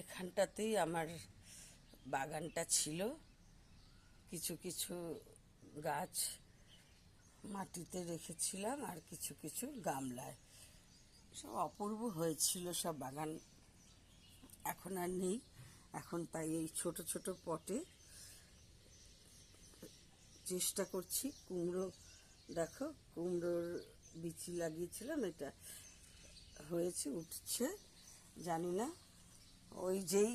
এখানটাতেই আমার বাগানটা ছিল। কিছু কিছু গাছ মাটিতে রেখেছিলাম আর কিছু কিছু গামলায়। সব অপূর্ব হয়েছিল সব বাগান, এখন আর নেই। এখন তাই এই ছোট ছোট পটে চেষ্টা করছি। কুমড়ো, দেখো কুমড়োর বিচি লাগিয়েছিলাম, এটা হয়েছে, উঠছে। জানি না, ওই যেই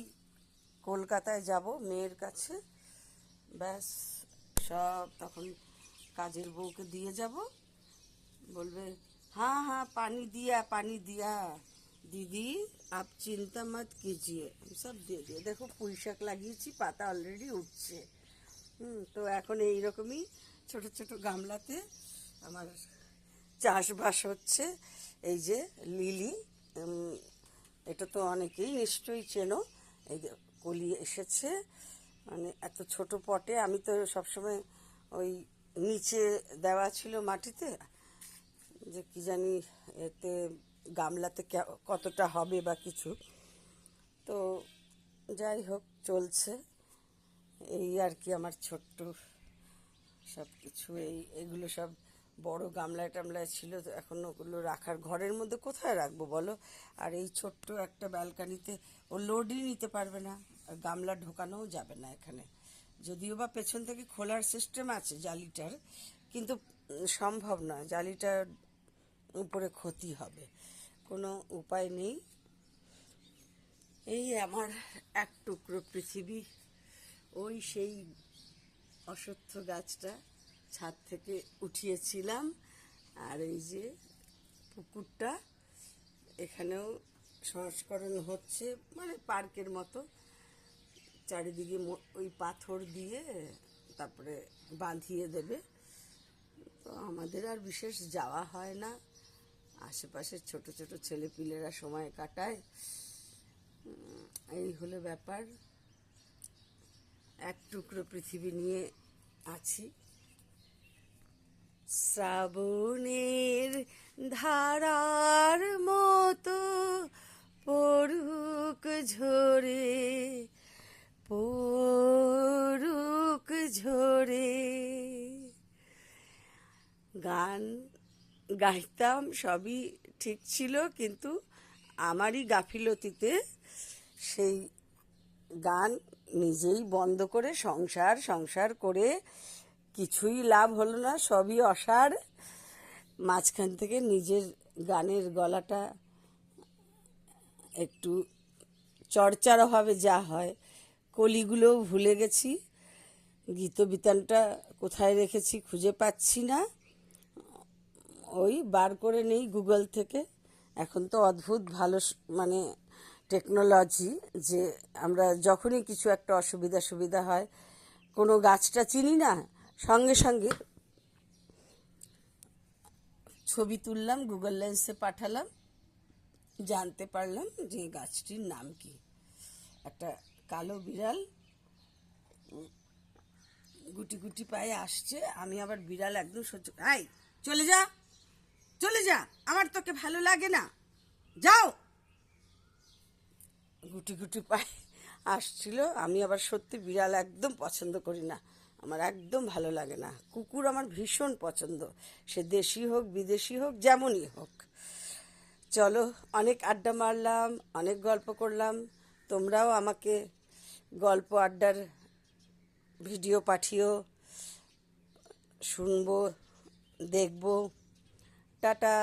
কলকাতায় যাব মেয়ের কাছে, ব্যাস সব তখন কাজের বউকে দিয়ে যাব, বলবে हाँ हाँ पानी दिया दीदी, आप चिंता मत कीजिए, সব দিয়ে দিয়ে। দেখো পুঁই শাক লাগিয়েছি, পাতা অলরেডি উঠছে। তো এখন এইরকমই ছোট ছোট গামলাতে আমার চাষবাস হচ্ছে। এই যে লিলি, এটা তো অনেকেই নিশ্চয়ই চেনো। এই যে কলি এসেছে, মানে এত ছোট পটে। আমি তো সবসময় ওই নিচে দেওয়া ছিল মাটিতে, যে কি জানি এতে গামলাতে কতটা হবে বা কিছু। তো যাই হোক, চলছে এই আর কি। আমার ছোট্ট সব কিছু এগুলো সব বড় গামলায় টামলায় ছিল, তো এখন ওগুলো রাখার ঘরের মধ্যে কোথায় রাখবো বলো। আর এই ছোট্ট একটা ব্যালকানিতে ও লোডই নিতে পারবে না, আর গামলা ঢোকানোও যাবে না এখানে। যদিও বা পেছন থেকে খোলার সিস্টেম আছে জালিটার, কিন্তু সম্ভব নয়, জালিটার উপরে ক্ষতি হবে, কোনো উপায় নেই। এই আমার এক টুকরো পৃথিবী। ওই সেই অশ্বত্থ গাছটা ছাদ থেকে উঠিয়েছিলাম, আর এই যে পুকুরটা, এখানেও সংস্করণ হচ্ছে, মানে পার্কের মতো। চারিদিকে ওই পাথর দিয়ে তারপরে বাঁধিয়ে দেবে। তো আমাদের আর বিশেষ যাওয়া হয় না, আশেপাশের ছোট ছোট ছেলেপিলেরা সময় কাটায়। এই হলো ব্যাপার। এক টুকরো পৃথিবী নিয়ে আছি। শ্রাবণের ধারার মতো পড়ুক ঝরে, পড়ুক ঝরে। গান গাইতাম, সবই ঠিক ছিল, কিন্তু আমারই গাফিলতিতে সেই গান নিজেই বন্ধ করে সংসার সংসার করে কিছুই লাভ হলো না, সবই অসার। মাঝখান থেকে নিজের গানের গলাটা একটু চড়চড়ভাবে যা হয়, কলিগুলোও ভুলে গেছি, গীতবিতানটা কোথায় রেখেছি খুঁজে পাচ্ছি না। ওই বার করে নেই গুগল থেকে। এখন তো অদ্ভুত ভালো মানে টেকনোলজি, যে আমরা যখনই কিছু একটা সুবিধা হয়, কোনো গাছটা চিনি না, সঙ্গে সঙ্গে ছবি তুললাম, গুগল লেন্সে পাঠালাম, জানতে পারলাম যে গাছটির নাম কি। একটা কালো বিড়াল গুটি গুটি পায়ে আসছে, আমি আবার বিড়াল একদম সহ্য, আই চলে যা চলে যা, আমার তোকে ভালো লাগে না, যাও। গুটি গুটি পায়ে আসছিল। আমি আবার সত্যি বিড়াল একদম পছন্দ করি না, আমার একদম ভালো লাগে না। কুকুর আমার ভীষণ পছন্দ, সে দেশি হোক বিদেশি হোক যেমনই হোক। চলো, অনেক আড্ডা মারলাম, অনেক গল্প করলাম। তোমরাও আমাকে গল্প আড্ডার ভিডিও পাঠিও, শুনবো, দেখবো। টাটা।